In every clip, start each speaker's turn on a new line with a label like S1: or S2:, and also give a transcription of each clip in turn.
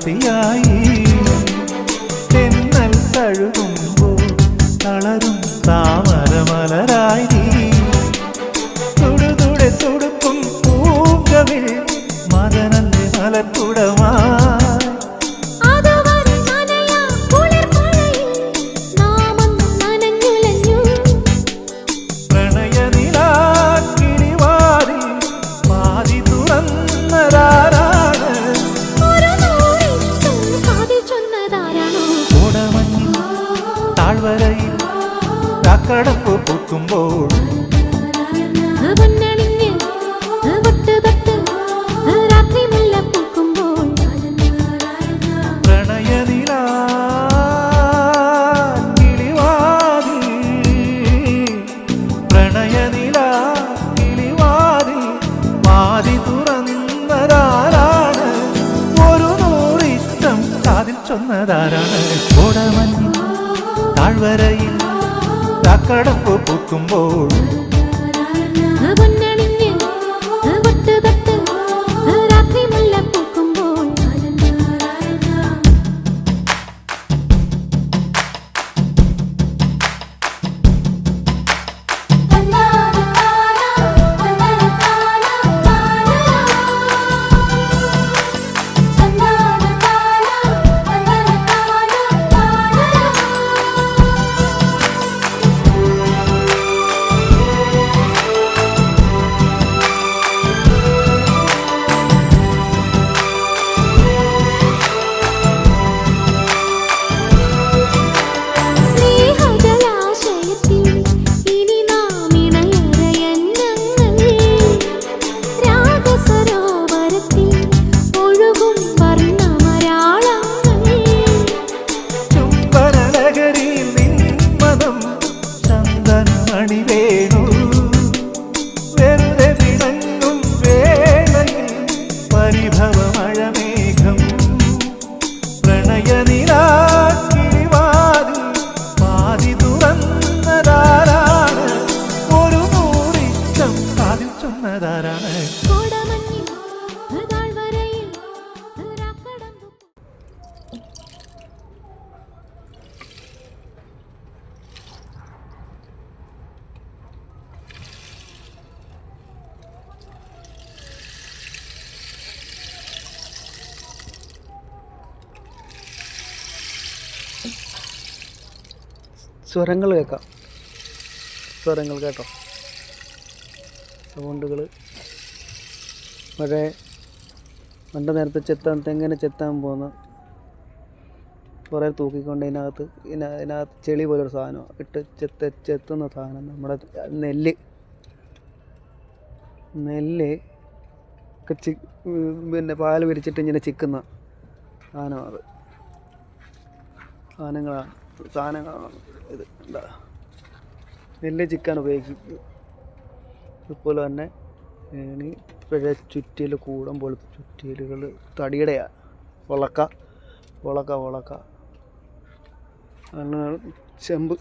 S1: തുളസിയായി തെന്നൽ തഴുകുമ്പോൾ തളരും താമരമലരായി നീ തുടുതുടെ തുടുക്കും പൂങ്കവിൽ മദനന്റെ മലക്കുടമായി കടപ്പ് പൂക്കുമ്പോൾ പ്രണയനിലാ കിളിവാതിൽ പ്രണയനിലാ കിളിവാതിൽ വാതി തുറന്നതാരാണ് ഒരു നൂറിഷ്ടം കാതിൽ ചൊന്നതാരാണ് കോടമഞ്ഞിൽ താഴ്വരയിൽ കടപ്പ് പൂക്കുമ്പോൾ സ്വരങ്ങൾ കേൾക്കാം. സ്വരങ്ങൾ കേട്ടോ, സൗണ്ടുകൾ. പഴയ പണ്ട് നേരത്തെ തെങ്ങനെ ചെത്താൻ പോകുന്ന കുറേ തൂക്കിക്കൊണ്ട് ഇതിനകത്ത് ചെളി പോലൊരു സാധനം ഇട്ട് ചെത്തുന്ന സാധനം നമ്മുടെ നെല്ല് പിന്നെ പാൽ വിരിച്ചിട്ട് ഇങ്ങനെ ചിക്കുന്ന സാധനമാണ്. സാധനങ്ങളാണ് ഇത്. എന്താ നെല്ല് ചിക്കാൻ ഉപയോഗിക്കും. അതുപോലെ തന്നെ ഇനി പഴയ ചുറ്റിയിൽ കൂടം പോലത്തെ ചുറ്റിയലുകൾ തടിയുടെയാണ്. ഉളക്ക അങ്ങനെ ചെമ്പ്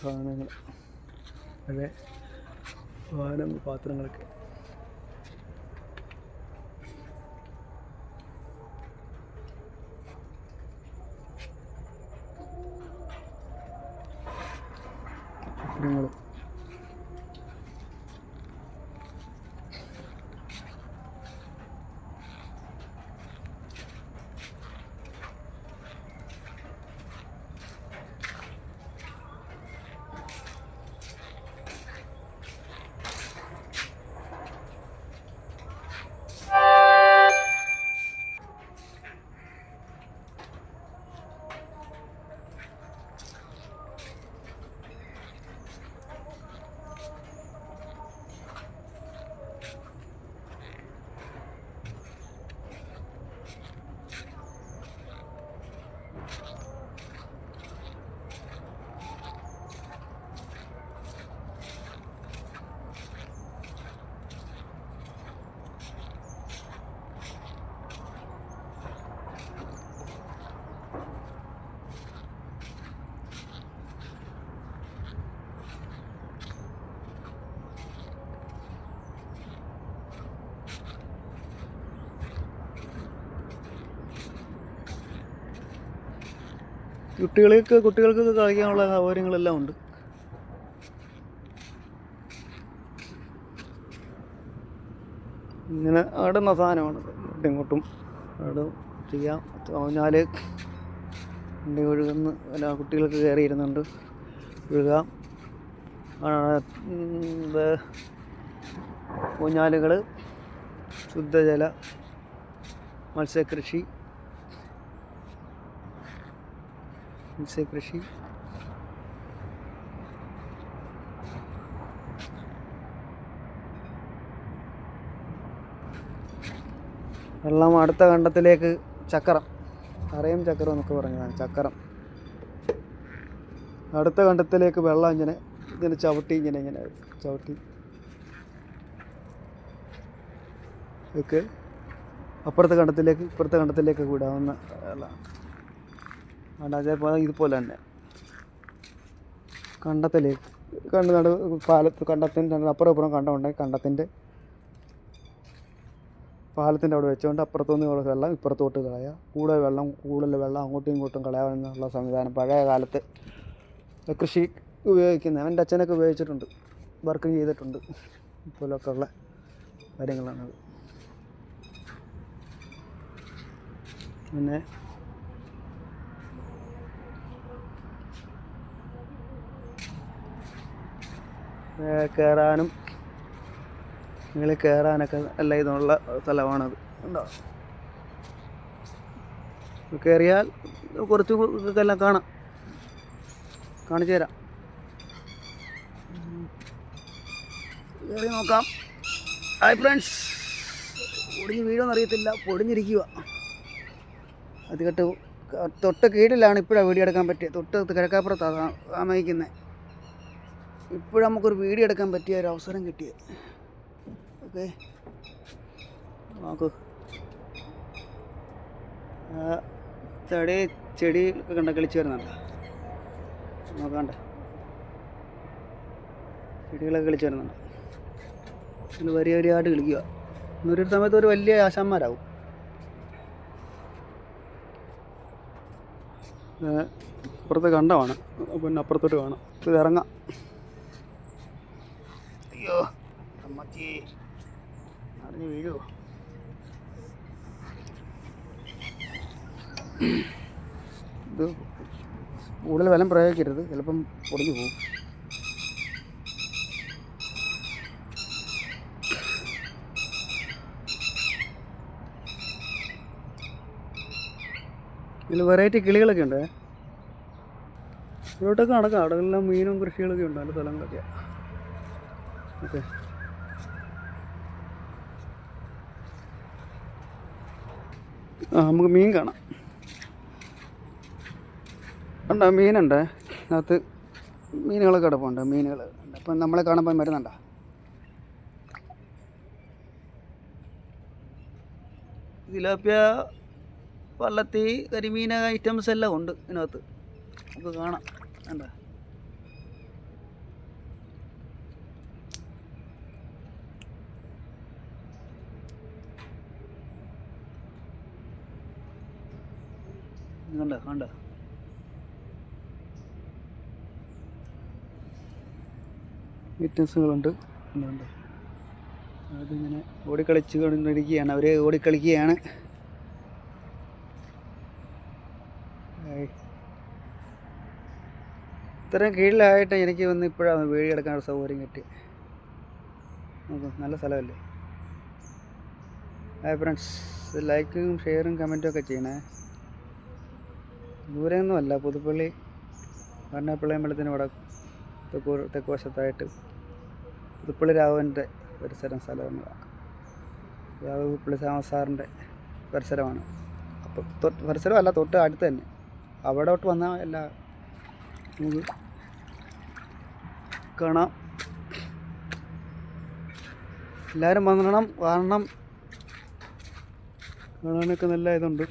S1: സാധനങ്ങൾ, പഴയ പാത്രങ്ങളൊക്കെ. പാത്രങ്ങൾ കുട്ടികൾക്ക് കളിക്കാനുള്ള സൗകര്യങ്ങളെല്ലാം ഉണ്ട്. ഇങ്ങനെ ആടുന്ന സാധനമാണ്. ഇങ്ങോട്ടും ആട് ചെയ്യാം. ഊഞ്ഞാൽ വണ്ടി ഒഴുകുന്ന അല്ല, കുട്ടികൾക്ക് കയറി ഇരുന്നുണ്ട് ഒഴുകാം. ഊഞ്ഞാലുകൾ, ശുദ്ധജല മത്സ്യകൃഷി വെള്ളം അടുത്ത കണ്ടത്തിലേക്ക് ചക്രം, അറിയും ചക്രം എന്നൊക്കെ പറഞ്ഞതാണ്. ചക്രം അടുത്ത കണ്ടത്തിലേക്ക് വെള്ളം ഇങ്ങനെ ചവിട്ടി ചവിട്ടി ഒക്കെ ഇപ്പുറത്തെ കണ്ടത്തിലേക്ക് വിടാവുന്ന വെള്ളമാണ്. അതേപോലെ ഇതുപോലെ തന്നെ കണ്ടത്തിലേക്ക് കണ്ടത്തിൻ്റെ അപ്പുറം കണ്ടമുണ്ടെങ്കിൽ പാലത്തിൻ്റെ അവിടെ വെച്ചുകൊണ്ട് അപ്പുറത്തുനിന്ന് വെള്ളം ഇപ്പുറത്തോട്ട് കളയുക. കൂടുതൽ വെള്ളം അങ്ങോട്ടും ഇങ്ങോട്ടും കളയാനുള്ള സംവിധാനം പഴയ കാലത്ത് കൃഷി ഉപയോഗിക്കുന്ന എൻ്റെ അച്ഛനൊക്കെ ഉപയോഗിച്ചിട്ടുണ്ട്, വർക്ക് ചെയ്തിട്ടുണ്ട്. ഇപ്പോഴൊക്കെ ഉള്ള കാര്യങ്ങളാണത്. പിന്നെ കയറാനും നിങ്ങൾ കയറാനൊക്കെ നല്ല ഇതുള്ള സ്ഥലമാണത്. ഉണ്ടോ? കയറിയാൽ കുറച്ച് ഇതെല്ലാം കാണിച്ചു തരാം. കയറി നോക്കാം. ഹായ് ഫ്രണ്ട്സ്, പൊടിഞ്ഞ് വീഴോന്ന് അറിയത്തില്ല, പൊടിഞ്ഞിരിക്കുക. അത് കേട്ട് തൊട്ട് കീഴിലാണ് ഇപ്പോഴാണ് വീഡിയോ എടുക്കാൻ പറ്റിയത്. തൊട്ട് കിഴക്കാപ്പുറത്താണ് താമസിക്കുന്നത്. ഇപ്പോഴും നമുക്കൊരു വീഡിയോ എടുക്കാൻ പറ്റിയ ഒരു അവസരം കിട്ടിയത്. ഓക്കെ, നോക്കൂ. ചെടി കളിച്ച് വരുന്നുണ്ട്. നോക്കാണ്ട് ചെടികളൊക്കെ കളിച്ച് വരുന്നുണ്ട്. അതിൽ വരിയായിട്ട് കളിക്കുക. ഇന്നൊരു സമയത്ത് ഒരു വലിയ ആശാന്മാരാകും. അപ്പുറത്തെ കണ്ടമാണ്, പിന്നെ അപ്പുറത്തോട്ട് കാണാം. ഇത് ഇറങ്ങാം. അയ്യോ അമ്മച്ചി, അറിഞ്ഞ് വീഴുമോ? ഇത് കൂടുതൽ ബലം പ്രയോഗിക്കരുത്, ചിലപ്പം പൊടിഞ്ഞു പോകും. ഇതിൽ വെറൈറ്റി കിളികളൊക്കെ ഉണ്ട്. ഇവിടോട്ടൊക്കെ നടക്കാം. അവിടെയെല്ലാം മീനും കൃഷികളൊക്കെ ഉണ്ട്, നല്ല സ്ഥലങ്ങളൊക്കെ. ഓക്കെ, നമുക്ക് മീൻ കാണാം. ഉണ്ടോ? മീനുണ്ട് അതിനകത്ത്, മീനുകളൊക്കെ കിടപ്പുണ്ട്. മീനുകൾ അപ്പം നമ്മളെ കാണുമ്പോൾ വരുന്നുണ്ടോ? തിലാപ്പിയ, വള്ളത്തി, കരിമീൻ ഐറ്റംസ് എല്ലാം ഉണ്ട് ഇതിനകത്ത്. നമുക്ക് കാണാം. എന്താ കണ്ട ഐറ്റംസുകളുണ്ട്. അതിങ്ങനെ ഓടിക്കളിച്ചുകൊണ്ടിരിക്കുകയാണ്. അവർ ഓടിക്കളിക്കുകയാണ്. ഇത്രയും കീഴിലായിട്ട് എനിക്ക് വന്ന് ഇപ്പോഴാണ് വീഡിയോ എടുക്കാനുള്ള സൗകര്യം കിട്ടി. നല്ല സ്ഥലമല്ലേ? ഹായ് ഫ്രണ്ട്സ്, ലൈക്കും ഷെയറും കമൻറ്റും ഒക്കെ ചെയ്യണേ. ദൂരെയൊന്നുമല്ല, പുതുപ്പള്ളി വരണപ്പള്ളി അമ്പലത്തിന് ഇവിടെ തെക്ക് വശത്തായിട്ട് പുതുപ്പള്ളി രാഘവൻ്റെ സ്ഥലങ്ങളാണ്. പുതുപ്പള്ളി സാറിൻ്റെ പരിസരമാണ്. അപ്പോൾ പരിസരമല്ല, തൊട്ട് അടുത്ത് തന്നെ. അവിടോട്ട് വന്നാൽ എല്ലാ നമുക്ക് കാണാം. എല്ലാവരും വന്നിടണം, കാണണം. കാണാനൊക്കെ നല്ല ഇതുണ്ട്.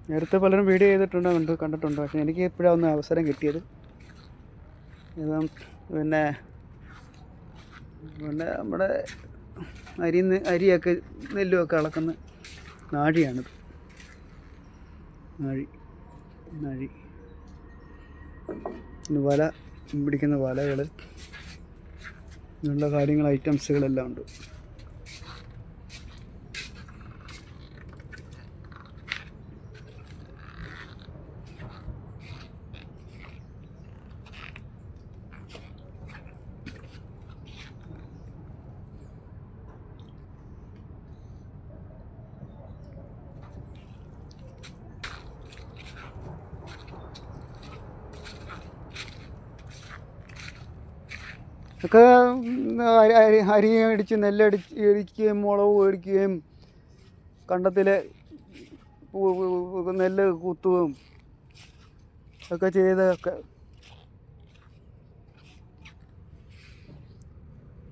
S1: നേരത്തെ പലരും വീഡിയോ കണ്ടിട്ടുണ്ട്. പക്ഷേ എനിക്ക് ഇപ്പോഴാണ് ഒന്ന് അവസരം കിട്ടിയത്. പിന്നെ നമ്മുടെ അരിയൊക്കെ നെല്ലുമൊക്കെ അളക്കുന്ന നാഴിയാണിത്. നാഴി നഴി, പിന്നെ വല പിടിക്കുന്ന വലകൾ, ഇങ്ങനെയുള്ള കാര്യങ്ങൾ ഐറ്റംസുകളെല്ലാം ഉണ്ട്. ഒക്കെ അരി മേടിച്ച് നെല്ലടിക്കുകയും മുളക് മേടിക്കുകയും കണ്ടത്തിൽ നെല്ല് കുത്തുകയും ഒക്കെ ചെയ്തൊക്കെ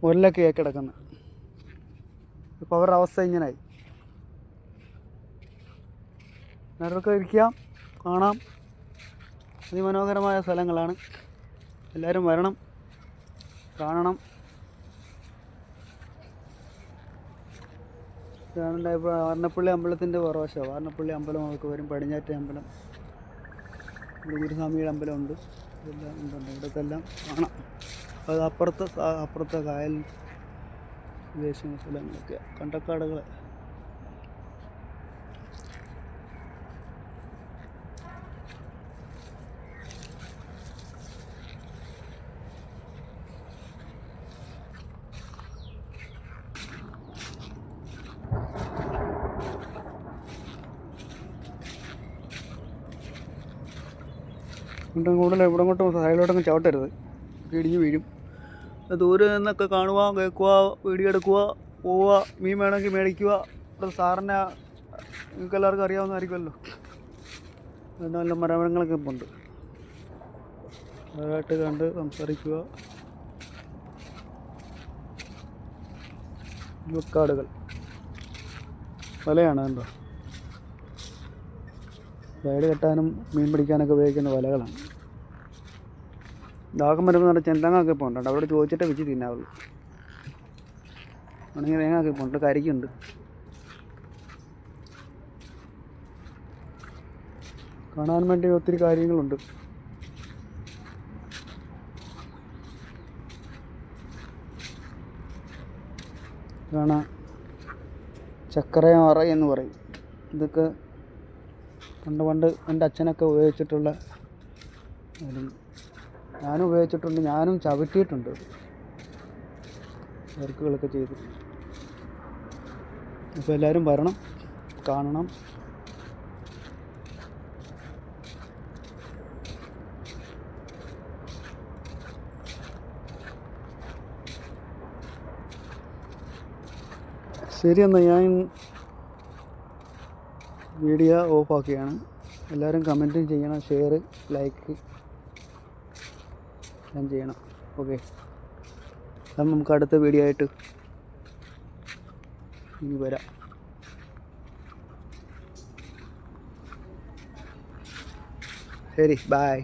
S1: മുരലൊക്കെ കിടക്കുന്നത്. ഇപ്പോൾ അവരുടെ അവസ്ഥ ഇങ്ങനായി. നേരൊക്കെ ഇരിക്കാം, കാണാം. അതിമനോഹരമായ സ്ഥലങ്ങളാണ്. എല്ലാവരും വരണം, കാണണം. ഇതാണ് ഇപ്പോൾ വാരണപ്പള്ളി അമ്പലത്തിൻ്റെ പുറവശമാണ്. വാരണപ്പള്ളി അമ്പലം നമുക്ക് വരും, പടിഞ്ഞാറ്റ അമ്പലം, ഗുരുസ്വാമിയുടെ അമ്പലമുണ്ട്, ഇതെല്ലാം ഉണ്ടുണ്ട്. ഇവിടത്തെ എല്ലാം കാണാം. അത് അപ്പുറത്തെ കായൽ വിദേശ സ്ഥലങ്ങളൊക്കെ, കണ്ടക്കാടുകൾ. കൂടുതൽ ഇവിടെ അങ്ങോട്ടും സൈഡിലോട്ടൊന്നും ചവിട്ടരുത്, ഇടിഞ്ഞ് വീഴും. ദൂരെ നിന്നൊക്കെ കാണുക, കേൾക്കുക, വീഡിയോ എടുക്കുക, പോവുക. മീൻ വേണമെങ്കിൽ മേടിക്കുക. ഇവിടെ സാറിനെ നിങ്ങൾക്ക് എല്ലാവർക്കും അറിയാവുന്നതായിരിക്കുമല്ലോ. നല്ല നല്ല മരങ്ങളൊക്കെ ഇപ്പോൾ ഉണ്ട്. അതായിട്ട് കണ്ട് സംസാരിക്കുക. മുക്കാടുകൾ വലയാണ് കണ്ടോ, സൈഡ് കെട്ടാനും മീൻ പിടിക്കാനൊക്കെ ഉപയോഗിക്കുന്ന വലകളാണ്. ദാഹം വരുമ്പോൾ നല്ല ചെന്തങ്ങൊക്കെ ഇപ്പോൾ ഉണ്ട്. അവിടെ ചോദിച്ചിട്ടേ വെച്ച് തിന്നാവുള്ളൂ. ഉണങ്ങിയ തേങ്ങയൊക്കെ ഇപ്പോൾ ഉണ്ട്, കരിക്കുണ്ട്. കാണാൻ വേണ്ടി ഒത്തിരി കാര്യങ്ങളുണ്ട്. കാണാൻ ചക്കരയറ എന്ന് പറയും. ഇതൊക്കെ പണ്ട് എൻ്റെ അച്ഛനൊക്കെ ഉപയോഗിച്ചിട്ടുള്ള, ഞാനും ഉപയോഗിച്ചിട്ടുണ്ട്, ഞാനും ചവിട്ടിയിട്ടുണ്ട് വർക്കുകളൊക്കെ ചെയ്ത്. അപ്പോൾ എല്ലാവരും വരണം, കാണണം. ശരി, എന്നാൽ ഞാൻ വീഡിയോ ഓഫാക്കുകയാണ്. എല്ലാവരും കമൻറ്റും ചെയ്യണം, ഷെയർ, ലൈക്ക് എല്ലാം ചെയ്യണം. ഓക്കെ, അപ്പം നമുക്ക് അടുത്ത വീഡിയോ ആയിട്ട് ഇനി വരാം. ശരി, ബൈ.